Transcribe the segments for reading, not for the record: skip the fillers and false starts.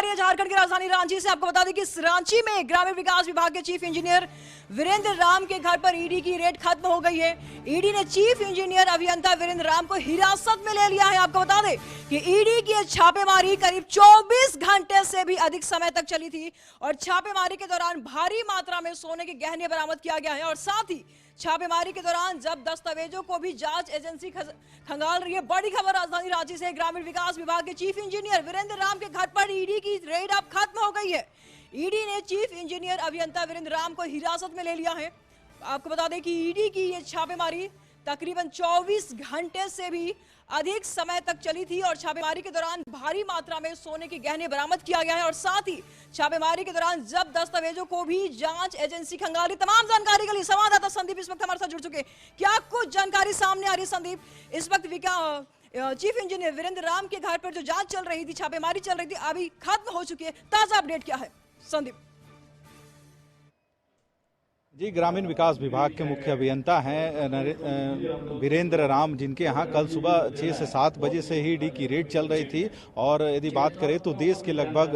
रही है झारखंड की राजधानी रांची से। आपको बता दें कि रांची में ग्रामीण विकास विभाग के चीफ इंजीनियर वीरेंद्र राम के घर पर ईडी की रेड खत्म हो गई है। ईडी ने चीफ इंजीनियर अभियंता वीरेंद्र राम को हिरासत में ले लिया है। आपको बता दें कि ईडी की छापेमारी करीब 24 घंटे से भी अधिक समय तक चली थी और छापेमारी के दौरान भारी मात्रा में सोने के गहने बरामद किया गया है। और साथ ही छापेमारी के दौरान जब दस्तावेजों को भी जांच एजेंसी खंगाल रही है। बड़ी खबर राजधानी रांची से, ग्रामीण विकास विभाग के चीफ इंजीनियर वीरेंद्र राम के घर पर ईडी की रेड अब खत्म हो गई है। ईडी ने चीफ इंजीनियर अभियंता वीरेंद्र राम को हिरासत में ले लिया है। आपको बता दें कि ईडी की ये छापेमारी तकरीबन 24 घंटे से भी अधिक समय तक चली थी और छापेमारी के दौरान भारी मात्रा में सोने के गहने बरामद किया गया है। और साथ ही छापेमारी के दौरान जब दस्तावेजों को भी जांच एजेंसी खंगाली। तमाम जानकारी के लिए संवाददाता संदीप इस वक्त हमारे साथ जुड़ चुके हैं। क्या कुछ जानकारी सामने आ रही है संदीप? इस वक्त चीफ इंजीनियर वीरेंद्र राम के घर पर जो जांच चल रही थी, छापेमारी चल रही थी, अभी खत्म हो चुकी है। ताजा अपडेट क्या है संदीप? जी, ग्रामीण विकास विभाग के मुख्य अभियंता हैं वीरेंद्र राम, जिनके यहाँ कल सुबह 6 से 7 बजे से ही ईडी की रेड चल रही थी। और यदि बात करें तो देश के लगभग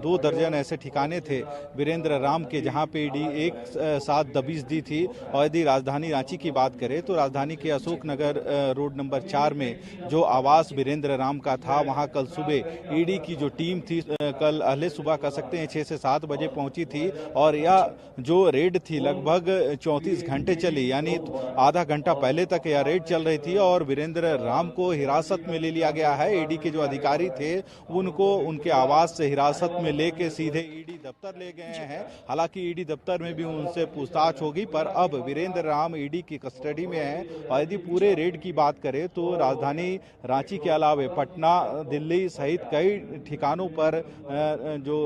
2 दर्जन ऐसे ठिकाने थे वीरेंद्र राम के, जहाँ पे ईडी एक साथ दबिश दी थी। और यदि राजधानी रांची की बात करें तो राजधानी के अशोक नगर रोड नंबर 4 में जो आवास वीरेंद्र राम का था, वहाँ कल सुबह ईडी की जो टीम थी, कल अहले सुबह कह सकते हैं 6 से 7 बजे पहुंची थी। और यह जो रेड थी लगभग 34 घंटे चली, यानी आधा घंटा पहले तक यह रेड चल रही थी। और वीरेंद्र राम को हिरासत में ले लिया गया है। ईडी के जो अधिकारी थे उनको उनके आवास से हिरासत में लेके सीधे ईडी दफ्तर ले गए हैं। हालांकि ईडी दफ्तर में भी उनसे पूछताछ होगी, पर अब वीरेंद्र राम ईडी की कस्टडी में है। और यदि पूरे रेड की बात करें तो राजधानी रांची के अलावा पटना, दिल्ली सहित कई ठिकानों पर जो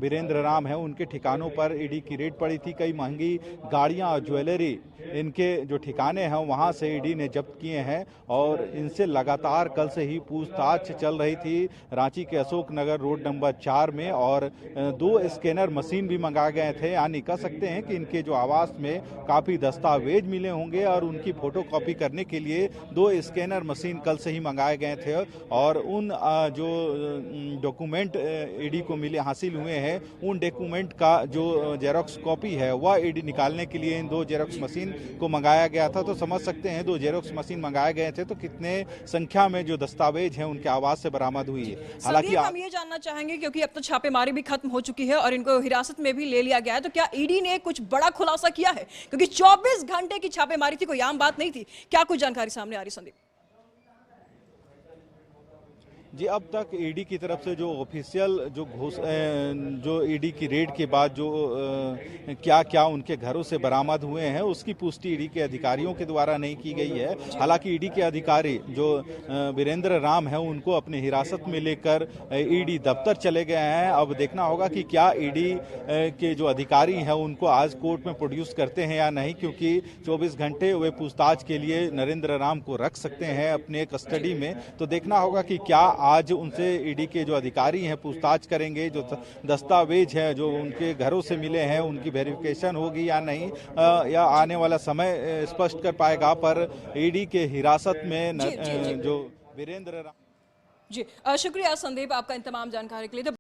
वीरेंद्र राम है उनके ठिकानों पर ईडी की रेड पड़ी थी। कई महंगी गाड़ियां और ज्वेलरी इनके जो ठिकाने हैं वहां से ईडी ने जब्त किए हैं। और इनसे लगातार कल से ही पूछताछ चल रही थी रांची के अशोक नगर रोड नंबर 4 में। और 2 स्कैनर मशीन भी मंगाए गए थे, यानी कह सकते हैं कि इनके जो आवास में काफी दस्तावेज मिले होंगे और उनकी फोटोकॉपी करने के लिए 2 स्कैनर मशीन कल से ही मंगाए गए थे। और उन जो डॉक्यूमेंट ईडी को मिले हासिल हुए हैं, उन डॉक्यूमेंट का जो जेरॉक्स कॉपी है वह ईडी निकालने के लिए इन 2 जेरॉक्स मशीन को मंगाया गया था। तो समझ सकते हैं 2 जेरॉक्स मशीन मंगाए गए थे तो कितने संख्या में जो दस्तावेज हैं उनके आवास से बरामद हुई है। हालांकि हम ये जानना चाहेंगे, क्योंकि अब तो छापेमारी भी खत्म हो चुकी है और इनको हिरासत में भी ले लिया गया है, तो क्या ईडी ने कुछ बड़ा खुलासा किया है? क्योंकि 24 घंटे की छापेमारी थी, कोई आम बात नहीं थी। क्या कुछ जानकारी सामने आ रही संदीप? जी, अब तक ईडी की तरफ से जो ऑफिशियल जो ईडी की रेड के बाद जो क्या क्या उनके घरों से बरामद हुए हैं उसकी पुष्टि ईडी के अधिकारियों के द्वारा नहीं की गई है। हालांकि ईडी के अधिकारी जो वीरेंद्र राम है उनको अपने हिरासत में लेकर ईडी दफ्तर चले गए हैं। अब देखना होगा कि क्या ईडी के जो अधिकारी हैं उनको आज कोर्ट में प्रोड्यूस करते हैं या नहीं, क्योंकि 24 घंटे वे पूछताछ के लिए नरेंद्र राम को रख सकते हैं अपने कस्टडी में। तो देखना होगा कि क्या आज उनसे ईडी के जो अधिकारी हैं पूछताछ करेंगे, जो दस्तावेज है जो उनके घरों से मिले हैं उनकी वेरिफिकेशन होगी या नहीं, या आने वाला समय स्पष्ट कर पाएगा। पर ईडी के हिरासत में जो वीरेंद्र राम। जी, शुक्रिया संदीप आपका इन तमाम जानकारी के लिए।